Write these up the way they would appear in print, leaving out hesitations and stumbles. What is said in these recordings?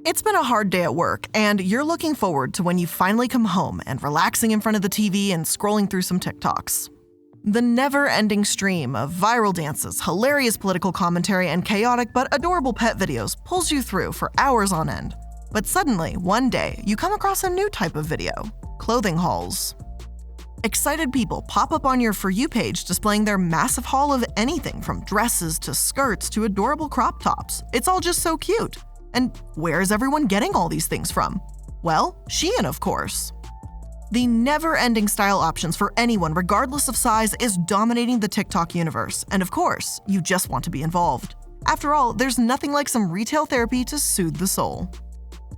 It's been a hard day at work, and you're looking forward to when you finally come home and relaxing in front of the TV and scrolling through some TikToks. The never-ending stream of viral dances, hilarious political commentary, and chaotic but adorable pet videos pulls you through for hours on end. But suddenly, one day, you come across a new type of video: clothing hauls. Excited people pop up on your For You page displaying their massive haul of anything from dresses to skirts to adorable crop tops. It's all just so cute. And where is everyone getting all these things from? Well, Shein, of course. The never-ending style options for anyone, regardless of size, is dominating the TikTok universe. And of course, you just want to be involved. After all, there's nothing like some retail therapy to soothe the soul.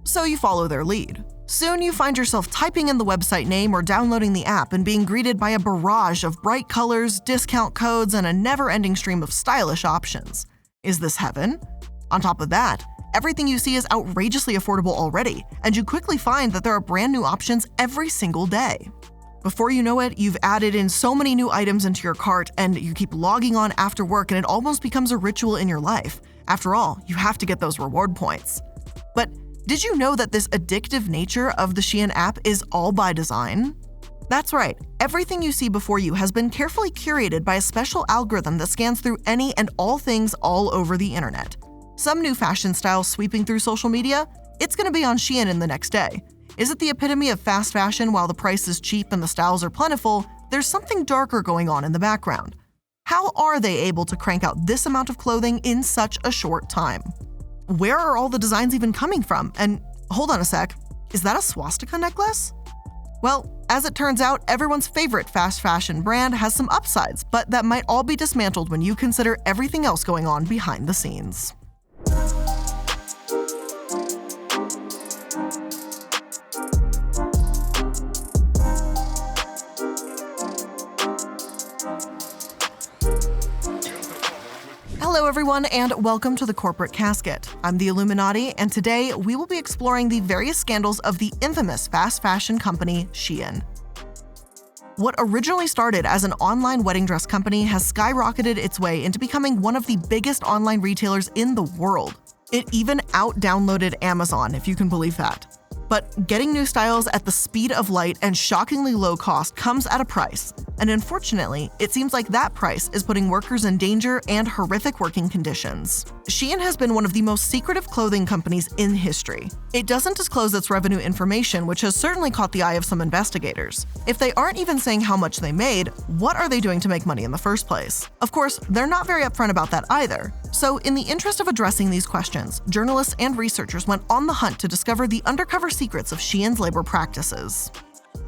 So you follow their lead. Soon you find yourself typing in the website name or downloading the app and being greeted by a barrage of bright colors, discount codes, and a never-ending stream of stylish options. Is this heaven? On top of that, everything you see is outrageously affordable already, and you quickly find that there are brand new options every single day. Before you know it, you've added in so many new items into your cart, and you keep logging on after work, and it almost becomes a ritual in your life. After all, you have to get those reward points. But did you know that this addictive nature of the Shein app is all by design? That's right, everything you see before you has been carefully curated by a special algorithm that scans through any and all things all over the internet. Some new fashion style sweeping through social media? It's going to be on Shein in the next day. Is it the epitome of fast fashion while the price is cheap and the styles are plentiful? There's something darker going on in the background. How are they able to crank out this amount of clothing in such a short time? Where are all the designs even coming from? And hold on a sec, is that a swastika necklace? Well, as it turns out, everyone's favorite fast fashion brand has some upsides, but that might all be dismantled when you consider everything else going on behind the scenes. Hello everyone, and welcome to the Corporate Casket. I'm the Illuminaughtii, and today we will be exploring the various scandals of the infamous fast fashion company Shein. What originally started as an online wedding dress company has skyrocketed its way into becoming one of the biggest online retailers in the world. It even out-downloaded Amazon, if you can believe that. But getting new styles at the speed of light and shockingly low cost comes at a price. And unfortunately, it seems like that price is putting workers in danger and horrific working conditions. Shein has been one of the most secretive clothing companies in history. It doesn't disclose its revenue information, which has certainly caught the eye of some investigators. If they aren't even saying how much they made, what are they doing to make money in the first place? Of course, they're not very upfront about that either. So in the interest of addressing these questions, journalists and researchers went on the hunt to discover the undercover secrets of Shein's labor practices.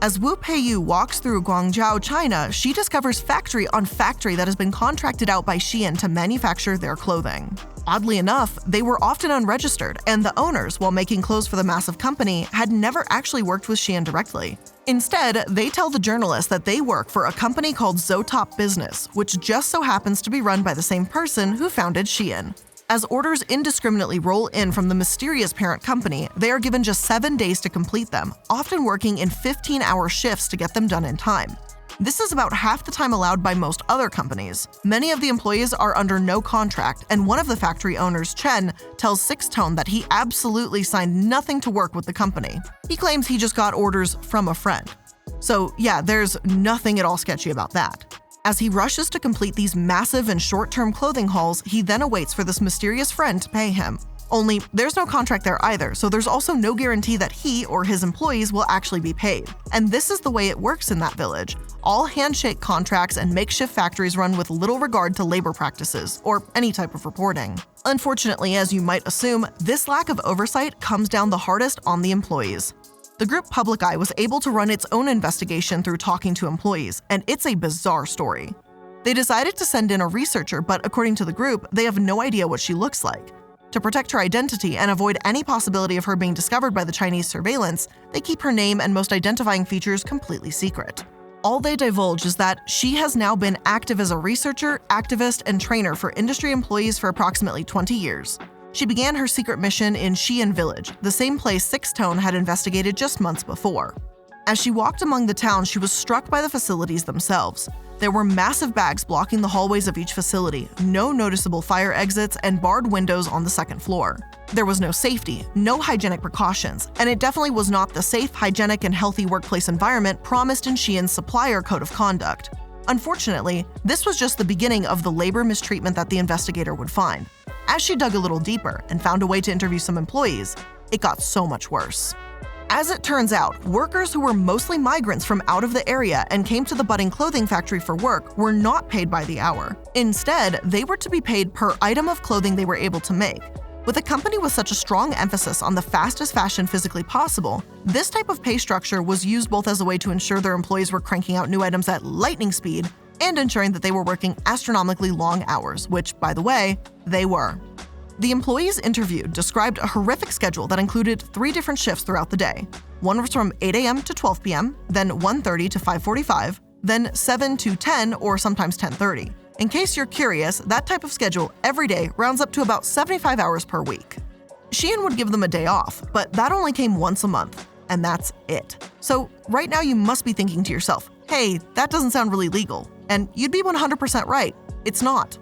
As Wu Peiyu walks through Guangzhou, China, she discovers factory on factory that has been contracted out by Shein to manufacture their clothing. Oddly enough, they were often unregistered, and the owners, while making clothes for the massive company, had never actually worked with Shein directly. Instead, they tell the journalist that they work for a company called Zotop Business, which just so happens to be run by the same person who founded Shein. As orders indiscriminately roll in from the mysterious parent company, they are given just 7 days to complete them, often working in 15-hour shifts to get them done in time. This is about half the time allowed by most other companies. Many of the employees are under no contract, and one of the factory owners, Chen, tells Sixth Tone that he absolutely signed nothing to work with the company. He claims he just got orders from a friend. So yeah, there's nothing at all sketchy about that. As he rushes to complete these massive and short-term clothing hauls, he then awaits for this mysterious friend to pay him. Only, there's no contract there either, so there's also no guarantee that he or his employees will actually be paid. And this is the way it works in that village. All handshake contracts and makeshift factories run with little regard to labor practices, or any type of reporting. Unfortunately, as you might assume, this lack of oversight comes down the hardest on the employees. The group Public Eye was able to run its own investigation through talking to employees, and it's a bizarre story. They decided to send in a researcher, but according to the group, they have no idea what she looks like. To protect her identity and avoid any possibility of her being discovered by the Chinese surveillance, they keep her name and most identifying features completely secret. All they divulge is that she has now been active as a researcher, activist, and trainer for industry employees for approximately 20 years. She began her secret mission in Shein Village, the same place Sixth Tone had investigated just months before. As she walked among the town, she was struck by the facilities themselves. There were massive bags blocking the hallways of each facility, no noticeable fire exits, and barred windows on the second floor. There was no safety, no hygienic precautions, and it definitely was not the safe, hygienic, and healthy workplace environment promised in Shein's supplier code of conduct. Unfortunately, this was just the beginning of the labor mistreatment that the investigator would find. As she dug a little deeper and found a way to interview some employees, it got so much worse. As it turns out, workers who were mostly migrants from out of the area and came to the budding clothing factory for work were not paid by the hour. Instead, they were to be paid per item of clothing they were able to make. With a company with such a strong emphasis on the fastest fashion physically possible, this type of pay structure was used both as a way to ensure their employees were cranking out new items at lightning speed and ensuring that they were working astronomically long hours, which, by the way, they were. The employees interviewed described a horrific schedule that included 3 different shifts throughout the day. One was from 8 a.m. to 12 p.m., then 1:30 to 5:45, then 7 to 10 or sometimes 10:30. In case you're curious, that type of schedule every day rounds up to about 75 hours per week. Shein would give them a day off, but that only came once a month, and that's it. So right now you must be thinking to yourself, hey, that doesn't sound really legal. And you'd be 100% right. It's not.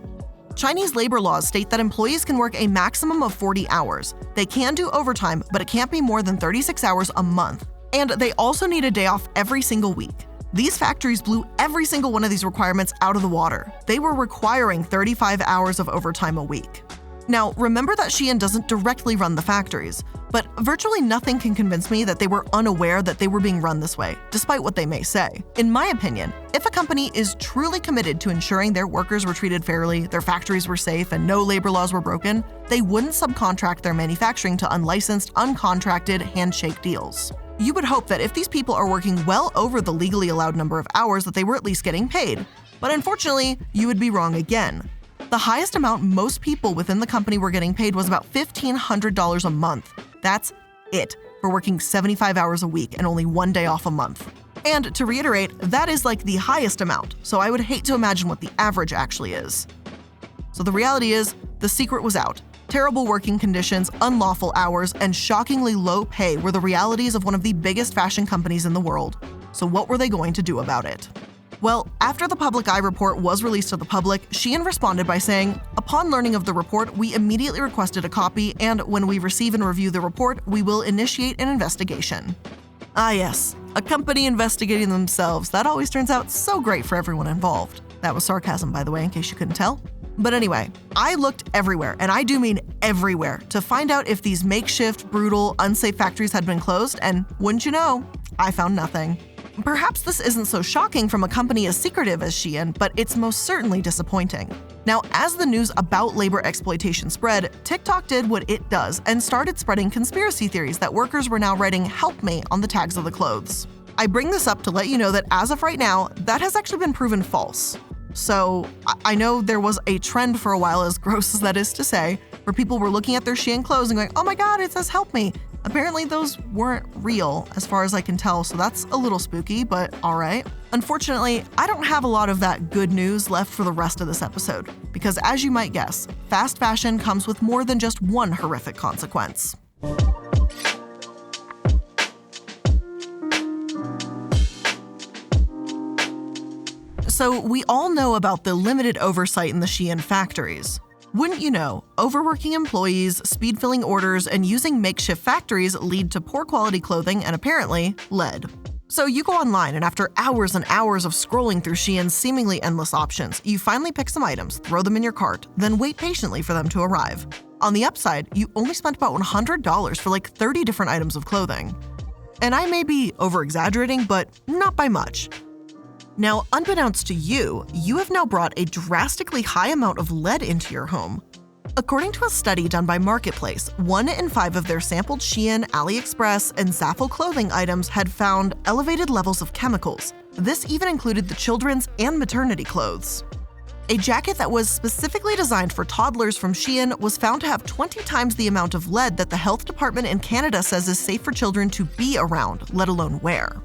Chinese labor laws state that employees can work a maximum of 40 hours. They can do overtime, but it can't be more than 36 hours a month. And they also need a day off every single week. These factories blew every single one of these requirements out of the water. They were requiring 35 hours of overtime a week. Now, remember that Shein doesn't directly run the factories, but virtually nothing can convince me that they were unaware that they were being run this way, despite what they may say. In my opinion, if a company is truly committed to ensuring their workers were treated fairly, their factories were safe, and no labor laws were broken, they wouldn't subcontract their manufacturing to unlicensed, uncontracted handshake deals. You would hope that if these people are working well over the legally allowed number of hours that they were at least getting paid. But unfortunately, you would be wrong again. The highest amount most people within the company were getting paid was about $1,500 a month. That's it for working 75 hours a week and only 1 day off a month. And to reiterate, that is like the highest amount, so I would hate to imagine what the average actually is. So the reality is, the secret was out. Terrible working conditions, unlawful hours, and shockingly low pay were the realities of one of the biggest fashion companies in the world. So what were they going to do about it? Well, after the public eye report was released to the public, Shein responded by saying, "Upon learning of the report, we immediately requested a copy, and when we receive and review the report, we will initiate an investigation." Ah yes, a company investigating themselves. That always turns out so great for everyone involved. That was sarcasm, by the way, in case you couldn't tell. But anyway, I looked everywhere, and I do mean everywhere, to find out if these makeshift, brutal, unsafe factories had been closed, and wouldn't you know, I found nothing. Perhaps this isn't so shocking from a company as secretive as Shein, but it's most certainly disappointing. Now, as the news about labor exploitation spread, TikTok did what it does and started spreading conspiracy theories that workers were now writing "help me" on the tags of the clothes. I bring this up to let you know that as of right now, that has actually been proven false. So I know there was a trend for a while, as gross as that is to say, where people were looking at their Shein clothes and going, "Oh my God, it says help me." Apparently those weren't real as far as I can tell, so that's a little spooky, but all right. Unfortunately, I don't have a lot of that good news left for the rest of this episode, because as you might guess, fast fashion comes with more than just one horrific consequence. So we all know about the limited oversight in the Shein factories. Wouldn't you know, overworking employees, speed-filling orders, and using makeshift factories lead to poor quality clothing and apparently lead. So you go online and after hours and hours of scrolling through Shein's seemingly endless options, you finally pick some items, throw them in your cart, then wait patiently for them to arrive. On the upside, you only spent about $100 for like 30 different items of clothing. And I may be over-exaggerating, but not by much. Now, unbeknownst to you, you have now brought a drastically high amount of lead into your home. According to a study done by Marketplace, 1 in 5 of their sampled Shein, AliExpress, and Zaful clothing items had found elevated levels of chemicals. This even included the children's and maternity clothes. A jacket that was specifically designed for toddlers from Shein was found to have 20 times the amount of lead that the health department in Canada says is safe for children to be around, let alone wear.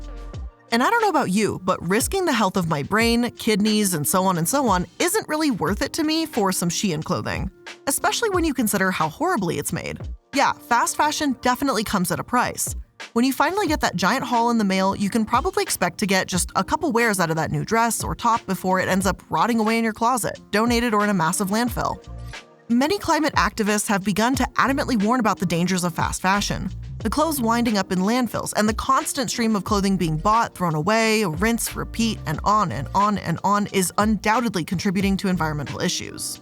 And I don't know about you, but risking the health of my brain, kidneys, and so on isn't really worth it to me for some Shein clothing, especially when you consider how horribly it's made. Yeah, fast fashion definitely comes at a price. When you finally get that giant haul in the mail, you can probably expect to get just a couple wears out of that new dress or top before it ends up rotting away in your closet, donated, or in a massive landfill. Many climate activists have begun to adamantly warn about the dangers of fast fashion. The clothes winding up in landfills and the constant stream of clothing being bought, thrown away, rinse, repeat, and on and on and on is undoubtedly contributing to environmental issues.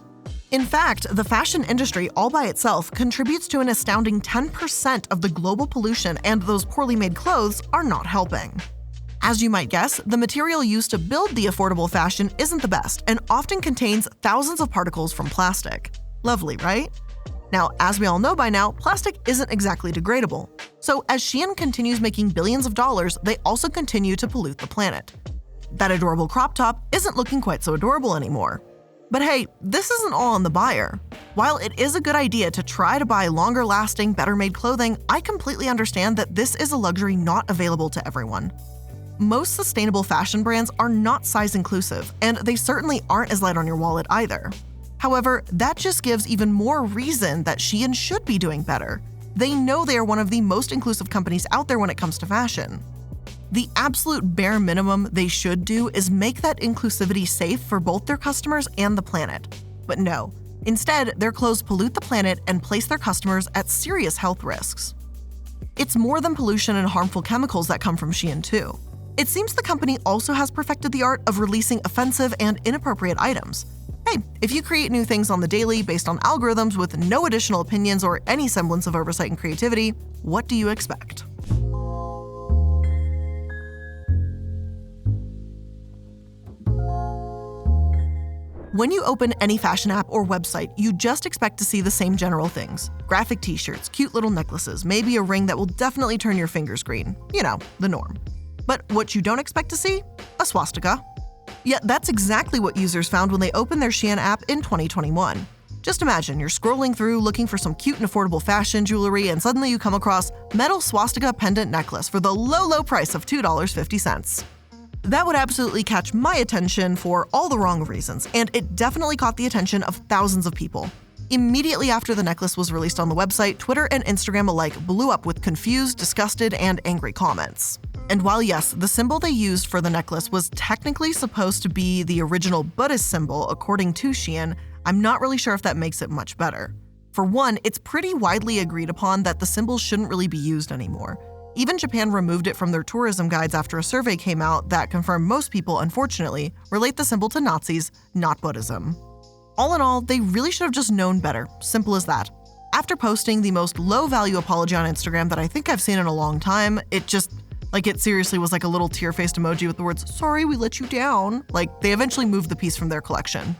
In fact, the fashion industry all by itself contributes to an astounding 10% of the global pollution, and those poorly made clothes are not helping. As you might guess, the material used to build the affordable fashion isn't the best and often contains thousands of particles from plastic. Lovely, right? Now, as we all know by now, plastic isn't exactly degradable. So as Shein continues making billions of dollars, they also continue to pollute the planet. That adorable crop top isn't looking quite so adorable anymore. But hey, this isn't all on the buyer. While it is a good idea to try to buy longer-lasting, better-made clothing, I completely understand that this is a luxury not available to everyone. Most sustainable fashion brands are not size-inclusive, and they certainly aren't as light on your wallet either. However, that just gives even more reason that Shein should be doing better. They know they are one of the most inclusive companies out there when it comes to fashion. The absolute bare minimum they should do is make that inclusivity safe for both their customers and the planet. But no, instead, their clothes pollute the planet and place their customers at serious health risks. It's more than pollution and harmful chemicals that come from Shein too. It seems the company also has perfected the art of releasing offensive and inappropriate items. Hey, if you create new things on the daily based on algorithms with no additional opinions or any semblance of oversight and creativity, what do you expect? When you open any fashion app or website, you just expect to see the same general things. Graphic t-shirts, cute little necklaces, maybe a ring that will definitely turn your fingers green. You know, the norm. But what you don't expect to see? A swastika. Yet that's exactly what users found when they opened their Shein app in 2021. Just imagine you're scrolling through looking for some cute and affordable fashion jewelry, and suddenly you come across metal swastika pendant necklace for the low price of $2.50. That would absolutely catch my attention for all the wrong reasons, and it definitely caught the attention of thousands of people. Immediately after the necklace was released on the website, Twitter and Instagram alike blew up with confused, disgusted, and angry comments. And while yes, the symbol they used for the necklace was technically supposed to be the original Buddhist symbol according to Shein, I'm not really sure if that makes it much better. For one, it's pretty widely agreed upon that the symbol shouldn't really be used anymore. Even Japan removed it from their tourism guides after a survey came out that confirmed most people, unfortunately, relate the symbol to Nazis, not Buddhism. All in all, they really should have just known better, simple as that. After posting the most low-value apology on Instagram that I think I've seen in a long time, it seriously was like a little tear-faced emoji with the words, "Sorry, we let you down." Like, they eventually moved the piece from their collection.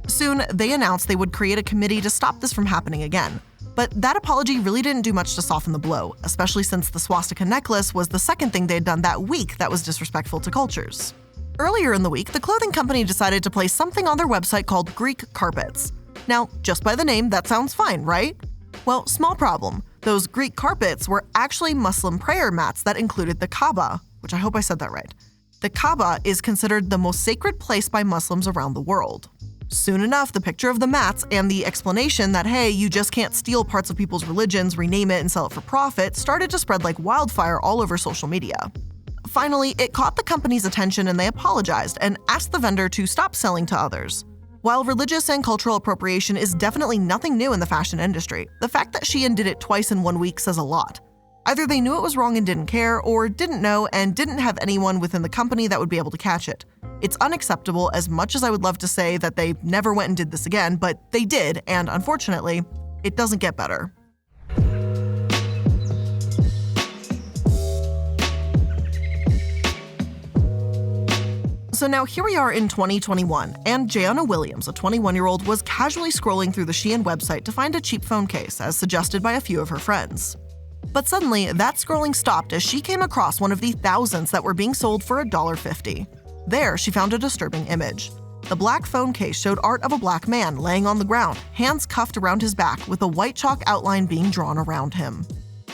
Soon, they announced they would create a committee to stop this from happening again. But that apology really didn't do much to soften the blow, especially since the swastika necklace was the second thing they had done that week that was disrespectful to cultures. Earlier in the week, the clothing company decided to place something on their website called Greek carpets. Now, just by the name, that sounds fine, right? Well, small problem. Those Greek carpets were actually Muslim prayer mats that included the Kaaba, which I hope I said that right. The Kaaba is considered the most sacred place by Muslims around the world. Soon enough, the picture of the mats and the explanation that, hey, you just can't steal parts of people's religions, rename it, and sell it for profit started to spread like wildfire all over social media. Finally, it caught the company's attention and they apologized and asked the vendor to stop selling to others. While religious and cultural appropriation is definitely nothing new in the fashion industry, the fact that Shein did it twice in 1 week says a lot. Either they knew it was wrong and didn't care, or didn't know and didn't have anyone within the company that would be able to catch it. It's unacceptable, as much as I would love to say that they never went and did this again, but they did, and unfortunately, it doesn't get better. So now here we are in 2021, and Jayana Williams, a 21-year-old, was casually scrolling through the Shein website to find a cheap phone case, as suggested by a few of her friends. But suddenly, that scrolling stopped as she came across one of the thousands that were being sold for $1.50. There, she found a disturbing image. The black phone case showed art of a black man laying on the ground, hands cuffed around his back with a white chalk outline being drawn around him.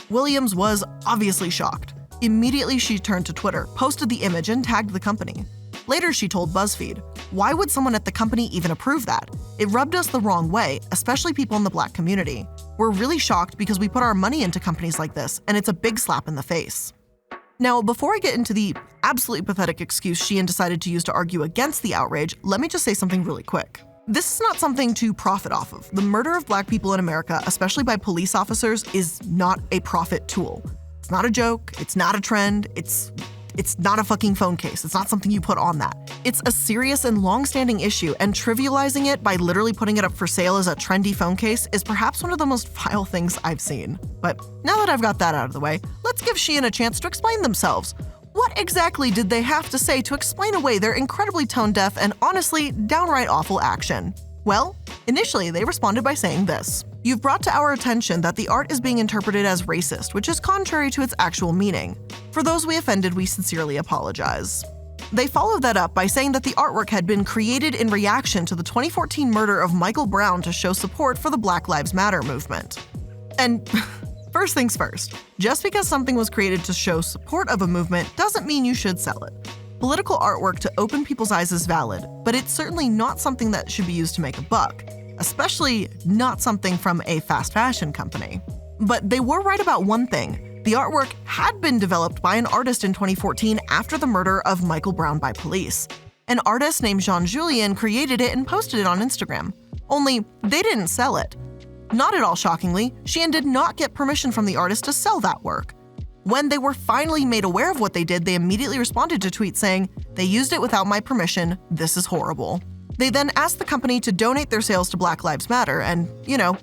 Williams was obviously shocked. Immediately, she turned to Twitter, posted the image, and tagged the company. Later, she told BuzzFeed, "Why would someone at the company even approve that? It rubbed us the wrong way, especially people in the black community. We're really shocked because we put our money into companies like this, and it's a big slap in the face. Now, before I get into the absolutely pathetic excuse Shein decided to use to argue against the outrage, let me just say something really quick. This is not something to profit off of. The murder of Black people in America, especially by police officers, is not a profit tool. It's not a joke, it's not a trend, it's not a fucking phone case. It's not something you put on that. It's a serious and long-standing issue, and trivializing it by literally putting it up for sale as a trendy phone case is perhaps one of the most vile things I've seen. But now that I've got that out of the way, let's give Shein a chance to explain themselves. What exactly did they have to say to explain away their incredibly tone-deaf and honestly downright awful action? Well, initially they responded by saying this: "You've brought to our attention that the art is being interpreted as racist, which is contrary to its actual meaning. For those we offended, we sincerely apologize." They followed that up by saying that the artwork had been created in reaction to the 2014 murder of Michael Brown to show support for the Black Lives Matter movement. And first things first, just because something was created to show support of a movement doesn't mean you should sell it. Political artwork to open people's eyes is valid, but it's certainly not something that should be used to make a buck, especially not something from a fast fashion company. But they were right about one thing. The artwork had been developed by an artist in 2014 after the murder of Michael Brown by police. An artist named Jean-Julien created it and posted it on Instagram. Only they didn't sell it. Not at all shockingly, Shein did not get permission from the artist to sell that work. When they were finally made aware of what they did, they immediately responded to tweets saying, "They used it without my permission. This is horrible." They then asked the company to donate their sales to Black Lives Matter and,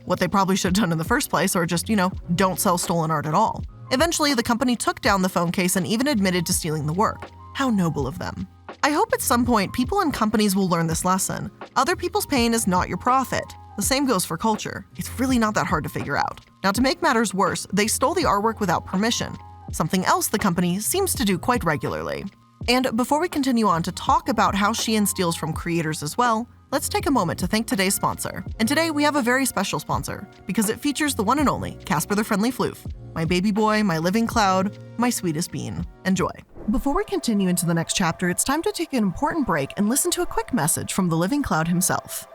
what they probably should have done in the first place, or just, don't sell stolen art at all. Eventually, the company took down the phone case and even admitted to stealing the work. How noble of them. I hope at some point people and companies will learn this lesson. Other people's pain is not your profit. The same goes for culture. It's really not that hard to figure out. Now, to make matters worse, they stole the artwork without permission, something else the company seems to do quite regularly. And before we continue on to talk about how Shein steals from creators as well, let's take a moment to thank today's sponsor. And today we have a very special sponsor, because it features the one and only Casper the Friendly Floof, my baby boy, my living cloud, my sweetest bean. Enjoy. Before we continue into the next chapter, it's time to take an important break and listen to a quick message from the living cloud himself.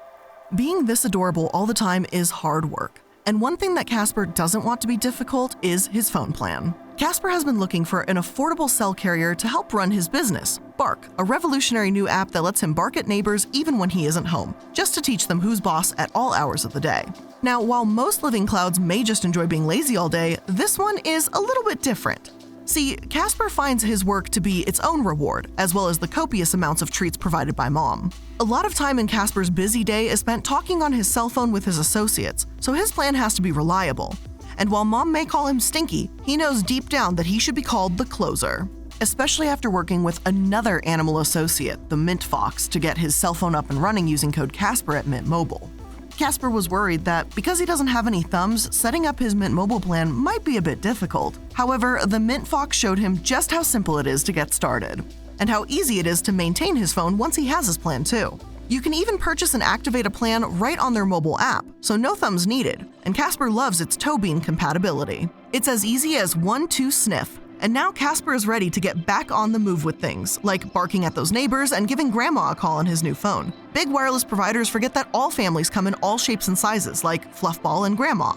Being this adorable all the time is hard work, and one thing that Casper doesn't want to be difficult is his phone plan. Casper has been looking for an affordable cell carrier to help run his business, Bark, a revolutionary new app that lets him bark at neighbors even when he isn't home, just to teach them who's boss at all hours of the day. Now, while most living clouds may just enjoy being lazy all day, this one is a little bit different. See, Casper finds his work to be its own reward, as well as the copious amounts of treats provided by Mom. A lot of time in Casper's busy day is spent talking on his cell phone with his associates, so his plan has to be reliable. And while Mom may call him Stinky, he knows deep down that he should be called the closer. Especially after working with another animal associate, the Mint Fox, to get his cell phone up and running using code Casper at Mint Mobile. Casper was worried that because he doesn't have any thumbs, setting up his Mint Mobile plan might be a bit difficult. However, the Mint Fox showed him just how simple it is to get started, and how easy it is to maintain his phone once he has his plan too. You can even purchase and activate a plan right on their mobile app, so no thumbs needed, and Casper loves its toe bean compatibility. It's as easy as 1-2 sniff, and now Casper is ready to get back on the move with things, like barking at those neighbors and giving Grandma a call on his new phone. Big wireless providers forget that all families come in all shapes and sizes, like Fluffball and Grandma.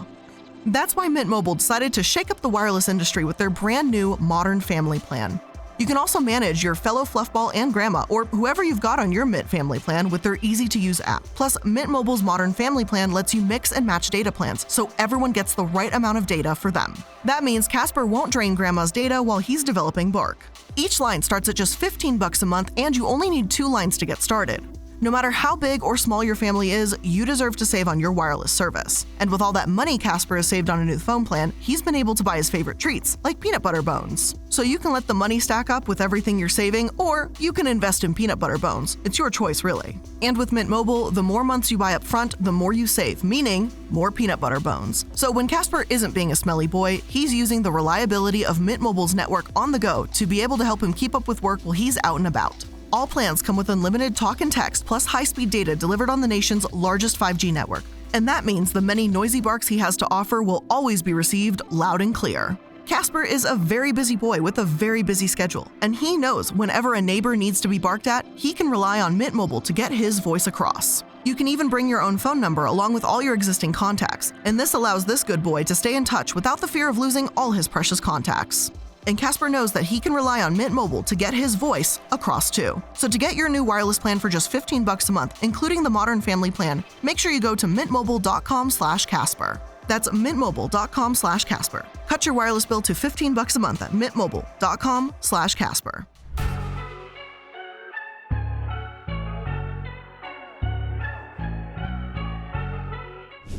That's why Mint Mobile decided to shake up the wireless industry with their brand new Modern Family Plan. You can also manage your fellow Fluffball and Grandma, or whoever you've got on your Mint Family Plan, with their easy-to-use app. Plus, Mint Mobile's Modern Family Plan lets you mix and match data plans, so everyone gets the right amount of data for them. That means Casper won't drain Grandma's data while he's developing Bark. Each line starts at just $15 a month, and you only need 2 lines to get started. No matter how big or small your family is, you deserve to save on your wireless service. And with all that money Casper has saved on a new phone plan, he's been able to buy his favorite treats, like peanut butter bones. So you can let the money stack up with everything you're saving, or you can invest in peanut butter bones. It's your choice, really. And with Mint Mobile, the more months you buy up front, the more you save, meaning more peanut butter bones. So when Casper isn't being a smelly boy, he's using the reliability of Mint Mobile's network on the go to be able to help him keep up with work while he's out and about. All plans come with unlimited talk and text plus high-speed data delivered on the nation's largest 5G network. And that means the many noisy barks he has to offer will always be received loud and clear. Casper is a very busy boy with a very busy schedule, and he knows whenever a neighbor needs to be barked at, he can rely on Mint Mobile to get his voice across. You can even bring your own phone number along with all your existing contacts, and this allows this good boy to stay in touch without the fear of losing all his precious contacts. And Casper knows that he can rely on Mint Mobile to get his voice across too. So to get your new wireless plan for just $15 a month, including the Modern Family plan, make sure you go to mintmobile.com/Casper. That's mintmobile.com/Casper. Cut your wireless bill to $15 a month at mintmobile.com/Casper.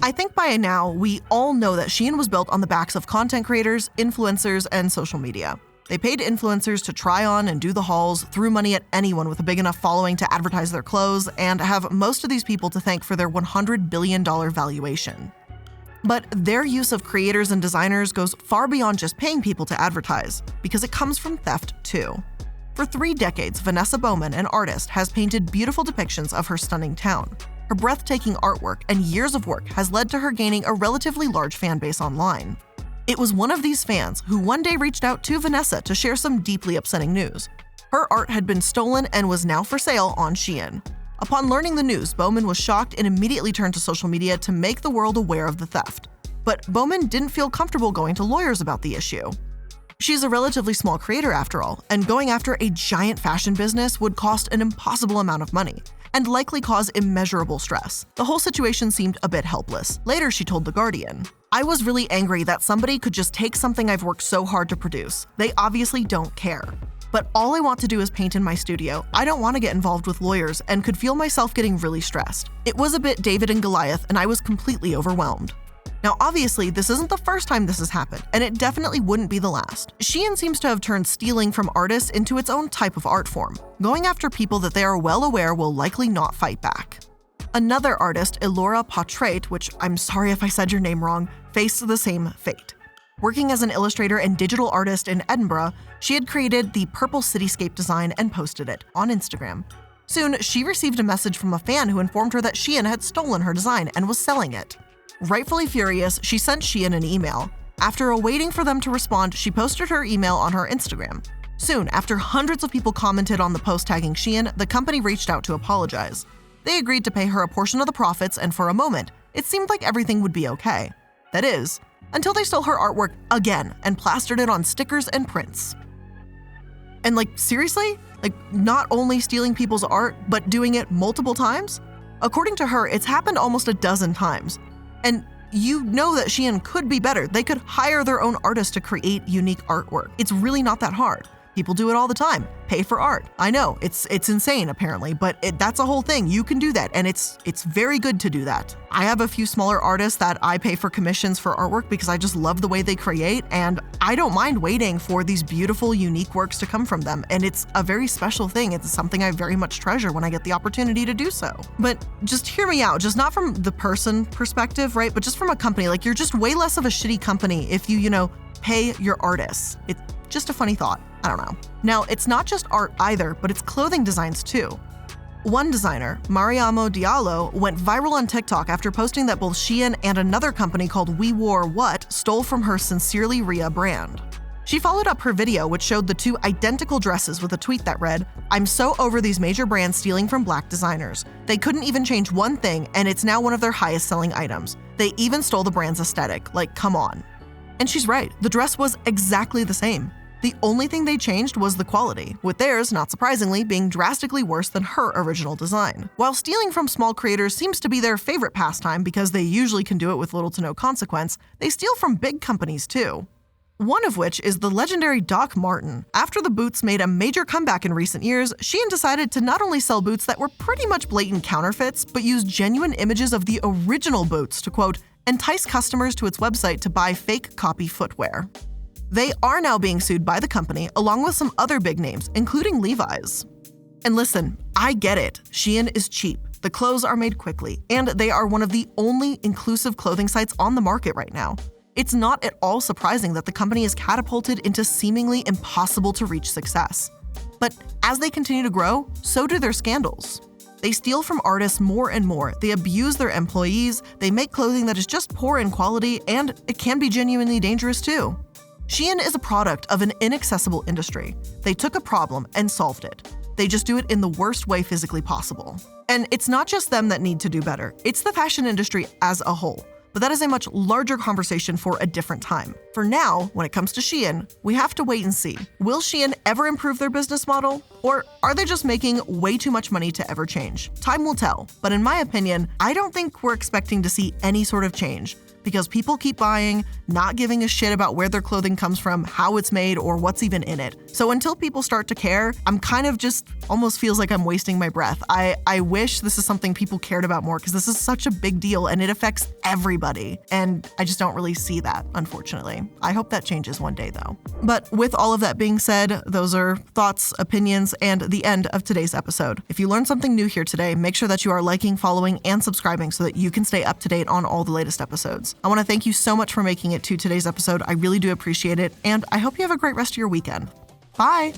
I think by now, we all know that Shein was built on the backs of content creators, influencers, and social media. They paid influencers to try on and do the hauls, threw money at anyone with a big enough following to advertise their clothes, and have most of these people to thank for their $100 billion valuation. But their use of creators and designers goes far beyond just paying people to advertise, because it comes from theft too. For 3 decades, Vanessa Bowman, an artist, has painted beautiful depictions of her stunning town. Her breathtaking artwork and years of work has led to her gaining a relatively large fan base online. It was one of these fans who one day reached out to Vanessa to share some deeply upsetting news. Her art had been stolen and was now for sale on Shein. Upon learning the news, Bowman was shocked and immediately turned to social media to make the world aware of the theft. But Bowman didn't feel comfortable going to lawyers about the issue. She's a relatively small creator after all, and going after a giant fashion business would cost an impossible amount of money and likely cause immeasurable stress. The whole situation seemed a bit helpless. Later, she told The Guardian, "I was really angry that somebody could just take something I've worked so hard to produce. They obviously don't care. But all I want to do is paint in my studio. I don't want to get involved with lawyers and could feel myself getting really stressed. It was a bit David and Goliath, and I was completely overwhelmed." Now, obviously, this isn't the first time this has happened, and it definitely wouldn't be the last. Shein seems to have turned stealing from artists into its own type of art form, going after people that they are well aware will likely not fight back. Another artist, iilluminaughtii, which I'm sorry if I said your name wrong, faced the same fate. Working as an illustrator and digital artist in Edinburgh, she had created the purple cityscape design and posted it on Instagram. Soon, she received a message from a fan who informed her that Shein had stolen her design and was selling it. Rightfully furious, she sent Shein an email. After waiting for them to respond, she posted her email on her Instagram. Soon, after hundreds of people commented on the post tagging Shein, the company reached out to apologize. They agreed to pay her a portion of the profits, and for a moment, it seemed like everything would be okay. That is, until they stole her artwork again and plastered it on stickers and prints. And seriously? Not only stealing people's art, but doing it multiple times? According to her, it's happened almost a dozen times. And you know that Shein could be better. They could hire their own artists to create unique artwork. It's really not that hard. People do it all the time. Pay for art. I know, it's insane apparently, but that's a whole thing. You can do that, and it's very good to do that. I have a few smaller artists that I pay for commissions for artwork because I just love the way they create, and I don't mind waiting for these beautiful, unique works to come from them, and it's a very special thing. It's something I very much treasure when I get the opportunity to do so. But just hear me out, just not from the person perspective, right? But just from a company, you're just way less of a shitty company if you pay your artists. It's just a funny thought. I don't know. Now, it's not just art either, but it's clothing designs too. One designer, Mariamo Diallo, went viral on TikTok after posting that both Shein and another company called We Wore What stole from her Sincerely Ria brand. She followed up her video, which showed the 2 identical dresses with a tweet that read, "I'm so over these major brands stealing from Black designers. They couldn't even change one thing, and it's now one of their highest selling items. They even stole the brand's aesthetic. Come on." And she's right, the dress was exactly the same. The only thing they changed was the quality, with theirs, not surprisingly, being drastically worse than her original design. While stealing from small creators seems to be their favorite pastime because they usually can do it with little to no consequence, they steal from big companies too. One of which is the legendary Doc Marten. After the boots made a major comeback in recent years, Shein decided to not only sell boots that were pretty much blatant counterfeits, but use genuine images of the original boots to, quote, entice customers to its website to buy fake copy footwear. They are now being sued by the company, along with some other big names, including Levi's. And listen, I get it. Shein is cheap. The clothes are made quickly, and they are one of the only inclusive clothing sites on the market right now. It's not at all surprising that the company is catapulted into seemingly impossible to reach success. But as they continue to grow, so do their scandals. They steal from artists more and more, they abuse their employees, they make clothing that is just poor in quality, and it can be genuinely dangerous too. Shein is a product of an inaccessible industry. They took a problem and solved it. They just do it in the worst way physically possible. And it's not just them that need to do better. It's the fashion industry as a whole. But that is a much larger conversation for a different time. For now, when it comes to Shein, we have to wait and see. Will Shein ever improve their business model? Or are they just making way too much money to ever change? Time will tell. But in my opinion, I don't think we're expecting to see any sort of change, because people keep buying, not giving a shit about where their clothing comes from, how it's made, or what's even in it. So until people start to care, I'm kind of just almost feels like I'm wasting my breath. I wish this is something people cared about more, because this is such a big deal and it affects everybody. And I just don't really see that, unfortunately. I hope that changes one day though. But with all of that being said, those are thoughts, opinions, and the end of today's episode. If you learned something new here today, make sure that you are liking, following, and subscribing so that you can stay up to date on all the latest episodes. I want to thank you so much for making it to today's episode. I really do appreciate it, and I hope you have a great rest of your weekend. Bye!